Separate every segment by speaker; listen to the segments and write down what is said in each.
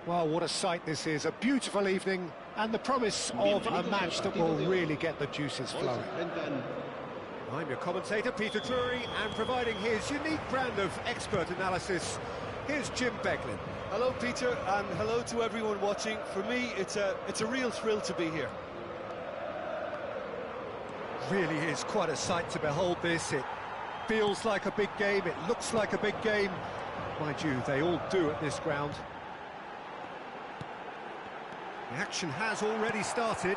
Speaker 1: Well, what a sight this is. A beautiful evening and the promise of a match that will really get the juices flowing. I'm your commentator, Peter Drury, and providing his unique brand of expert analysis, here's Jim Beglin.
Speaker 2: Hello, Peter, and hello to everyone watching. For me, it's a real thrill to be here.
Speaker 1: Really is quite a sight to behold this. It feels like a big game, it looks like a big game. Mind you, they all do at this ground. The action has already started.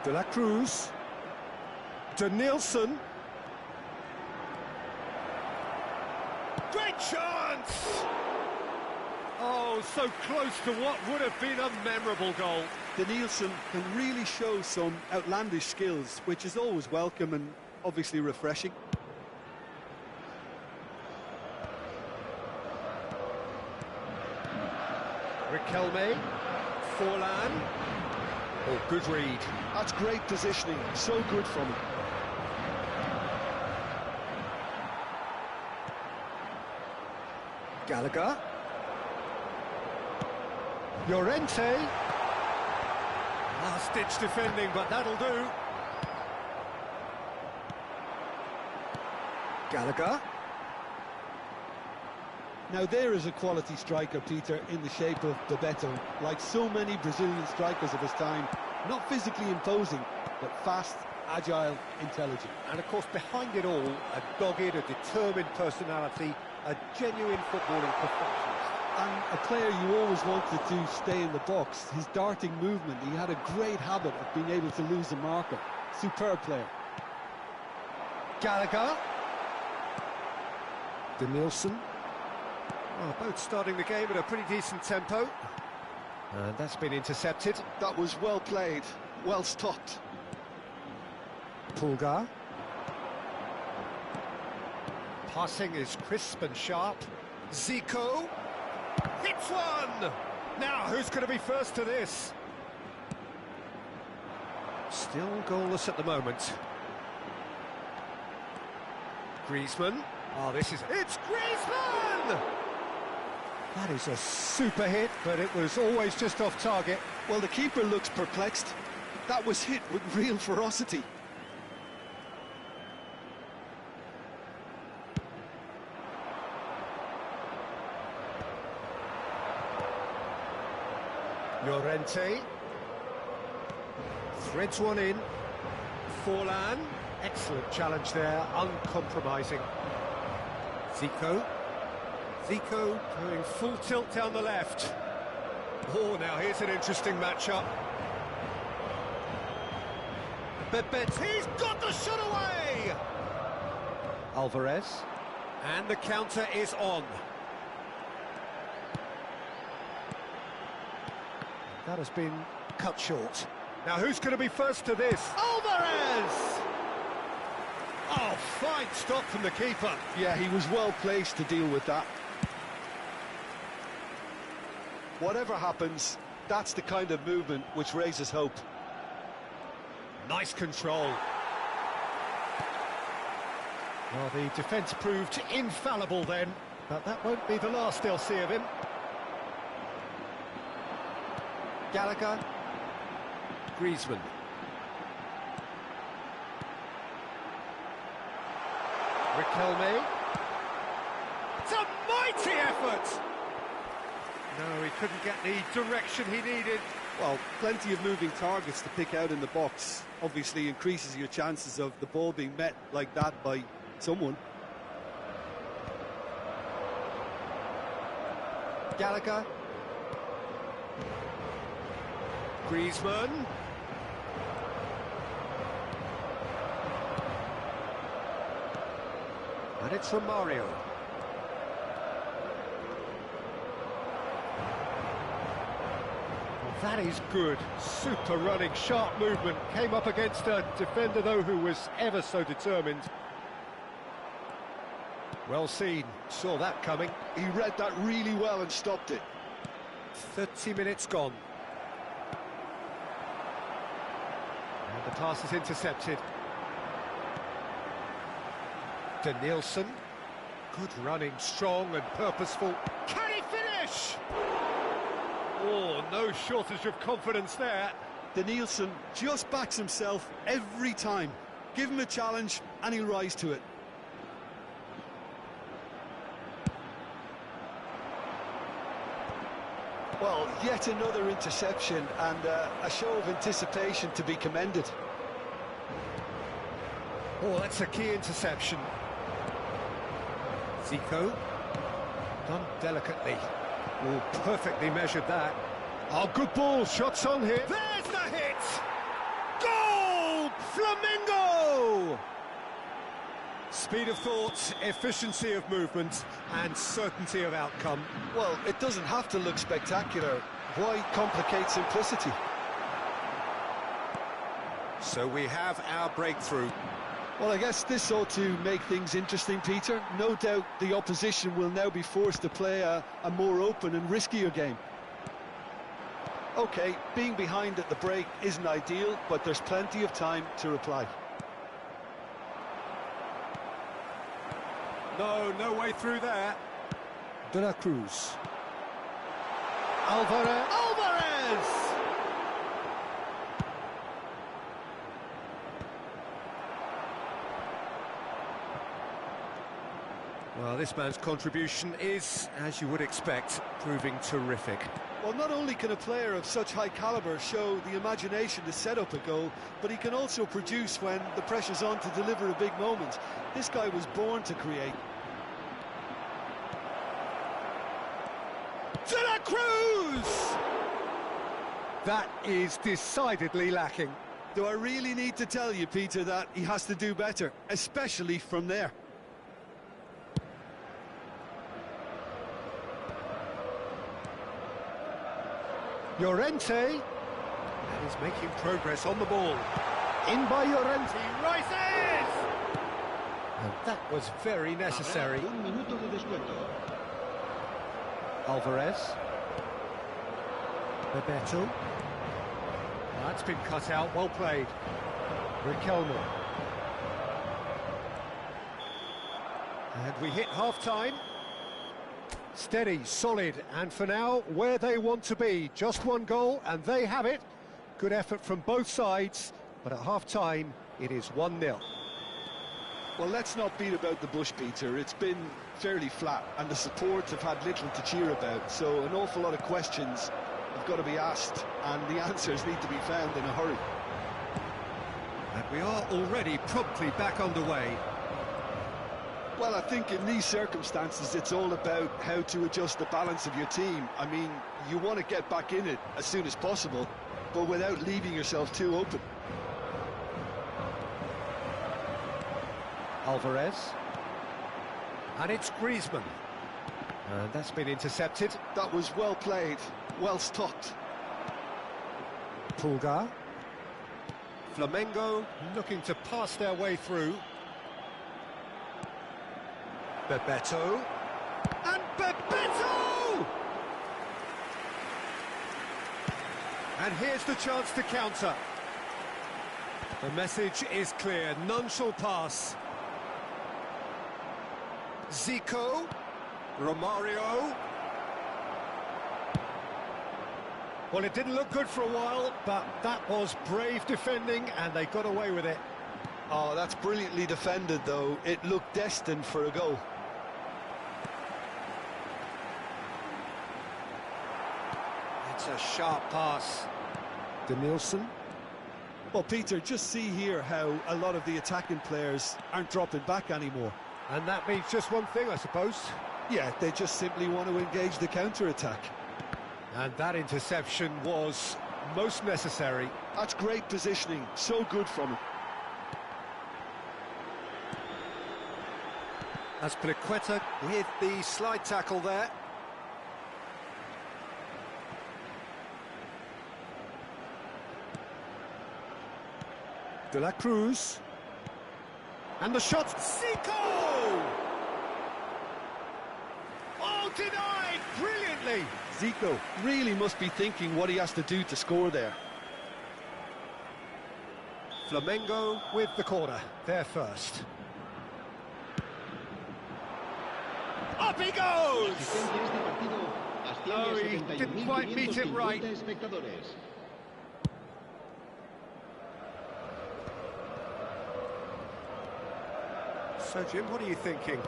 Speaker 1: De la Cruz. Denilson. Great chance! Oh, so close to what would have been a memorable goal.
Speaker 2: Denilson can really show some outlandish skills, which is always welcome and obviously refreshing.
Speaker 1: Riquelme, Forlan. Oh, good read.
Speaker 2: That's great positioning, so good from him.
Speaker 1: Gallagher. Llorente. Last-ditch defending, but that'll do. Gallagher.
Speaker 2: Now there is a quality striker, Peter, in the shape of Bebeto. Like so many Brazilian strikers of his time, not physically imposing, but fast, agile, intelligent.
Speaker 1: And of course, behind it all, a dogged, a determined personality, a genuine footballing perfectionist.
Speaker 2: And a player you always wanted to stay in the box. His darting movement, he had a great habit of being able to lose a marker. Superb player.
Speaker 1: Gallagher. Denilson. Well, both starting the game at a pretty decent tempo. And that's been intercepted.
Speaker 2: That was well played, well stopped.
Speaker 1: Pulgar. Passing is crisp and sharp. Zico. Hits one! Now, who's going to be first to this? Still goalless at the moment. Griezmann. Oh, this is... It's Griezmann! That is a super hit, but it was always just off target.
Speaker 2: Well, the keeper looks perplexed. That was hit with real ferocity.
Speaker 1: Llorente. Threads one in. Forlan. Excellent challenge there, uncompromising. Zico. Zico going full tilt down the left. Oh, now here's an interesting matchup. Bebet, he's got the shot away! Alvarez. And the counter is on. That has been cut short. Now who's going to be first to this? Alvarez! Oh, fine stop from the keeper.
Speaker 2: Yeah, he was well placed to deal with that. Whatever happens, that's the kind of movement which raises hope.
Speaker 1: Nice control. Well, the defence proved infallible then, but that won't be the last they'll see of him. Gallagher. Griezmann. Riquelme. What a mighty effort! No, he couldn't get the direction he needed.
Speaker 2: Well, plenty of moving targets to pick out in the box. Obviously increases your chances of the ball being met like that by someone.
Speaker 1: Gallagher. Griezmann. And it's Romario. Well, that is good. Super running, sharp movement. Came up against a defender, though, who was ever so determined. Well seen. Saw that coming.
Speaker 2: He read that really well and stopped it.
Speaker 1: 30 minutes gone. And the pass is intercepted. Denilson. Good running, strong and purposeful. Can he finish? Oh, no shortage of confidence there.
Speaker 2: Denilson just backs himself every time. Give him a challenge and he'll rise to it. Well, yet another interception and a show of anticipation to be commended.
Speaker 1: Oh, that's a key interception. Zico. Done delicately. Oh, perfectly measured that. Oh, good ball. Shots on here. There's the hit! Goal! Flamengo! Speed of thought, efficiency of movement, and certainty of outcome.
Speaker 2: Well, it doesn't have to look spectacular. Why complicate simplicity?
Speaker 1: So we have our breakthrough.
Speaker 2: Well, I guess this ought to make things interesting, Peter. No doubt the opposition will now be forced to play a more open and riskier game. OK, being behind at the break isn't ideal, but there's plenty of time to reply.
Speaker 1: No way through there. De la Cruz. Alvarez! Well, this man's contribution is, as you would expect, proving terrific.
Speaker 2: Well, not only can a player of such high calibre show the imagination to set up a goal, but he can also produce when the pressure's on to deliver a big moment. This guy was born to create.
Speaker 1: De la Cruz! That is decidedly lacking.
Speaker 2: Do I really need to tell you, Peter, that he has to do better, especially from there?
Speaker 1: Llorente, and is making progress on the ball. In by Llorente, rises! And that was very necessary. Alvarez. Bebeto. That's been cut out, well played. Riquelme. And we hit half-time. Steady, solid, and for now, where they want to be. Just one goal, and they have it. Good effort from both sides, but at half-time, it is 1-0.
Speaker 2: Well, let's not beat about the bush, Peter. It's been fairly flat, and the support have had little to cheer about, so an awful lot of questions have got to be asked, and the answers need to be found in a hurry.
Speaker 1: And we are already promptly back underway.
Speaker 2: Well, I think in these circumstances, it's all about how to adjust the balance of your team. I mean, you want to get back in it as soon as possible, but without leaving yourself too open.
Speaker 1: Alvarez. And it's Griezmann. And that's been intercepted.
Speaker 2: That was well played, well stopped.
Speaker 1: Pulgar. Flamengo looking to pass their way through. Bebeto. And Bebeto! And here's the chance to counter. The message is clear, none shall pass. Zico. Romario. Well, it didn't look good for a while, but that was brave defending, and they got away with it.
Speaker 2: Oh, that's brilliantly defended, though. It looked destined for a goal.
Speaker 1: a sharp pass. Denilson.
Speaker 2: Well, Peter, just see here how a lot of the attacking players aren't dropping back anymore.
Speaker 1: And that means just one thing, I suppose.
Speaker 2: Yeah, they just simply want to engage the counter-attack.
Speaker 1: And that interception was most necessary.
Speaker 2: That's great positioning, so good from him.
Speaker 1: Azpilicueta with the slide tackle there. De La Cruz. And the shot, Zico! Oh, denied brilliantly!
Speaker 2: Zico really must be thinking what he has to do to score there.
Speaker 1: Flamengo with the corner, there first. Up he goes! No, he didn't quite meet it right. So, Jim, what are you thinking?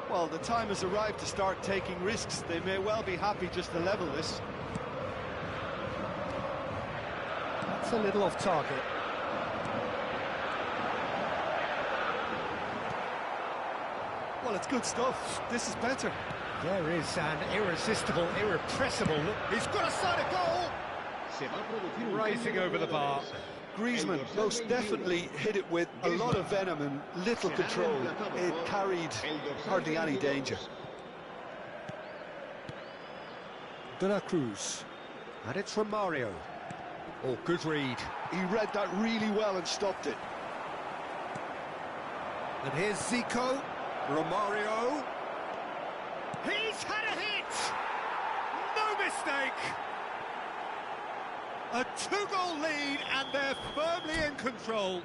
Speaker 2: Well, the time has arrived to start taking risks. They may well be happy just to level this.
Speaker 1: That's a little off target.
Speaker 2: Well, it's good stuff. This is better.
Speaker 1: There is an irresistible, irrepressible look. He's got a side of goal! Racing over the bar.
Speaker 2: Griezmann most definitely hit it with a lot of venom and little control. It carried hardly any danger.
Speaker 1: De La Cruz. And it's Romario. Oh, good read.
Speaker 2: He read that really well and stopped it.
Speaker 1: And here's Zico. Romario. He's had a hit! No mistake! A two-goal lead, and they're firmly in control.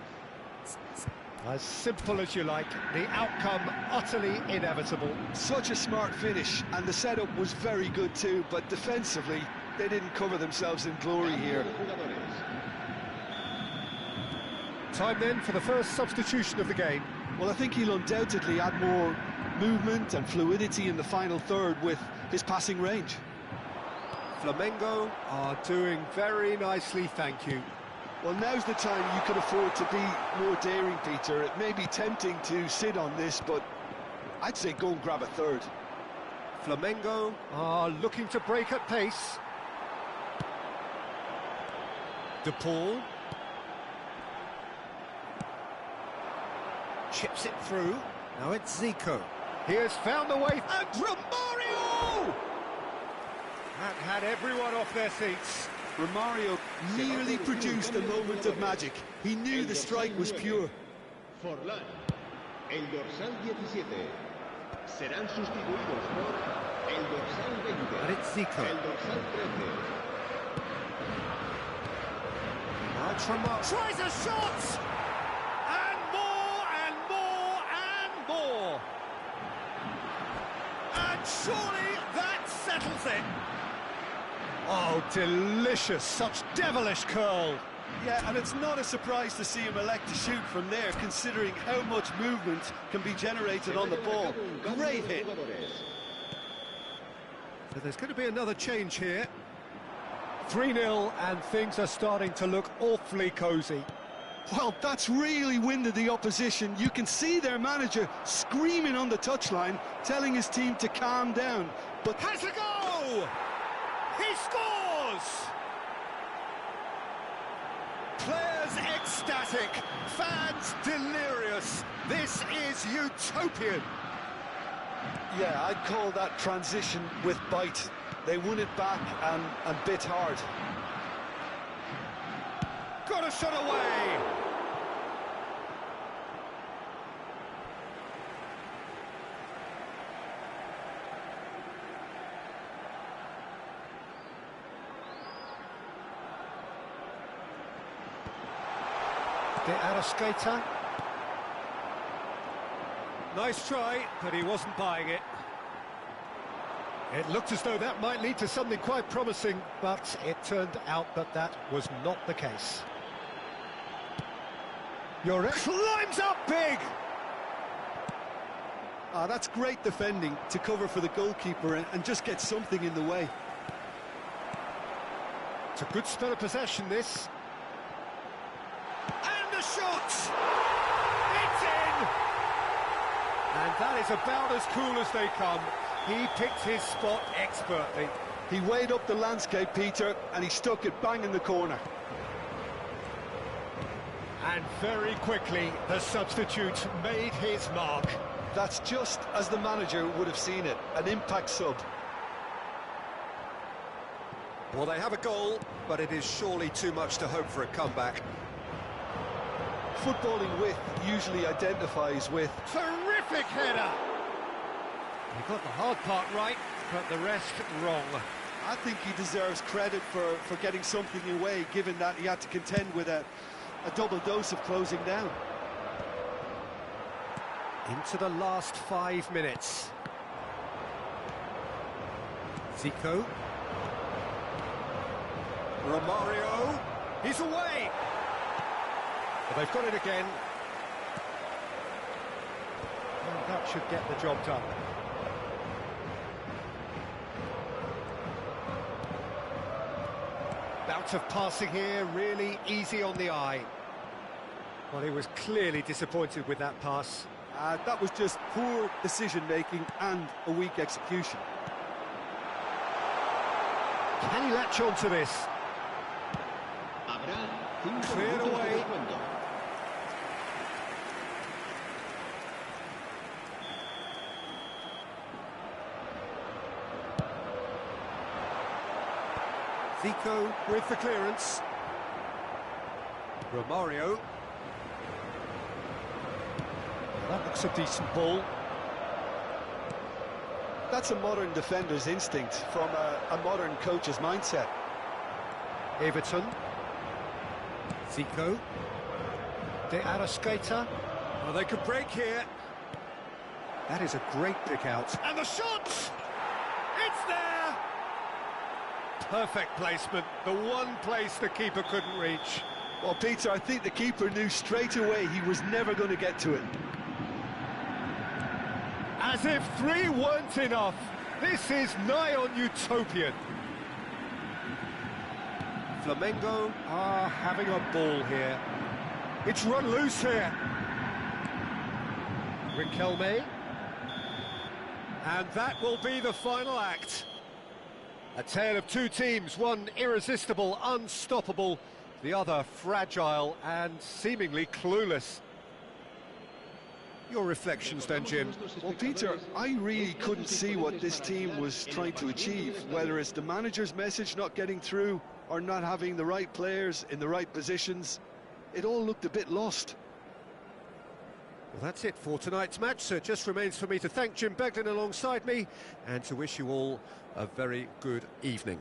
Speaker 1: As simple as you like, the outcome utterly inevitable.
Speaker 2: Such a smart finish, and the setup was very good too, but defensively, they didn't cover themselves in glory here.
Speaker 1: Time then for the first substitution of the game.
Speaker 2: Well, I think he'll undoubtedly add more movement and fluidity in the final third with his passing range.
Speaker 1: Flamengo are doing very nicely, thank you.
Speaker 2: Well, now's the time you can afford to be more daring, Peter. It may be tempting to sit on this, but I'd say go and grab a third.
Speaker 1: Flamengo are looking to break at pace. De Paul. Chips it through. Now it's Zico. He has found the way. And Romario! That had everyone off their seats.
Speaker 2: Romario nearly produced a moment of magic. He knew the strike was pure.
Speaker 3: Forlán, el dorsal 17. Serán sustituidos por el dorsal 20.
Speaker 1: And it's Zico.
Speaker 3: El dorsal 13.
Speaker 1: Now it's Romario. Tries a shot! And more, and more, and more. And surely that settles it. Oh, delicious, such devilish curl.
Speaker 2: Yeah, and it's not a surprise to see him elect to shoot from there, considering how much movement can be generated on the ball. Great hit.
Speaker 1: So there's going to be another change here. 3-0, and things are starting to look awfully cosy.
Speaker 2: Well, that's really winded the opposition. You can see their manager screaming on the touchline, telling his team to calm down. But
Speaker 1: has a go! He scores! Players ecstatic, fans delirious. This is utopian.
Speaker 2: yeah, I'd call that transition with bite. They won it back and bit hard.
Speaker 1: Got a shot away! De Arrascaeta. Nice try, but he wasn't buying it. It looked as though that might lead to something quite promising, but it turned out that that was not the case. Llorente climbs up big!
Speaker 2: Ah, that's great defending to cover for the goalkeeper and just get something in the way.
Speaker 1: It's a good spell of possession, this. And the shot! It's in! And that is about as cool as they come. He picked his spot expertly.
Speaker 2: He weighed up the landscape, Peter, and he stuck it bang in the corner.
Speaker 1: And very quickly, the substitute made his mark.
Speaker 2: That's just as the manager would have seen it, an impact sub.
Speaker 1: Well, they have a goal, but it is surely too much to hope for a comeback.
Speaker 2: Footballing width usually identifies with...
Speaker 1: Terrific header! He got the hard part right, but the rest wrong.
Speaker 2: I think he deserves credit for getting something away, given that he had to contend with a double dose of closing down.
Speaker 1: Into the last 5 minutes. Zico. Romario. He's away! Well, they've got it again. And that should get the job done. Bout of passing here, really easy on the eye. Well, he was clearly disappointed with that pass.
Speaker 2: That was just poor decision-making and a weak execution.
Speaker 1: Can he latch on to this? Cleared away. Zico with the clearance. Romario. That looks a decent ball.
Speaker 2: That's a modern defender's instinct from a modern coach's mindset.
Speaker 1: Everton. Zico. De Arrascaeta. Well, they could break here. That is a great pick out. And the shot! It's there! Perfect placement. The one place the keeper couldn't reach.
Speaker 2: Well, Peter, I think the keeper knew straight away he was never going to get to it.
Speaker 1: As if 3 weren't enough. This is nigh on utopian. Flamengo are having a ball here. It's run loose here. Riquelme. And that will be the final act. A tale of 2 teams, one irresistible, unstoppable, the other fragile and seemingly clueless. Your reflections then, Jim?
Speaker 2: Well, Peter, I really couldn't see what this team was trying to achieve, whether it's the manager's message not getting through or not having the right players in the right positions. It all looked a bit lost.
Speaker 1: Well, that's it for tonight's match, so it just remains for me to thank Jim Beglin alongside me and to wish you all a very good evening.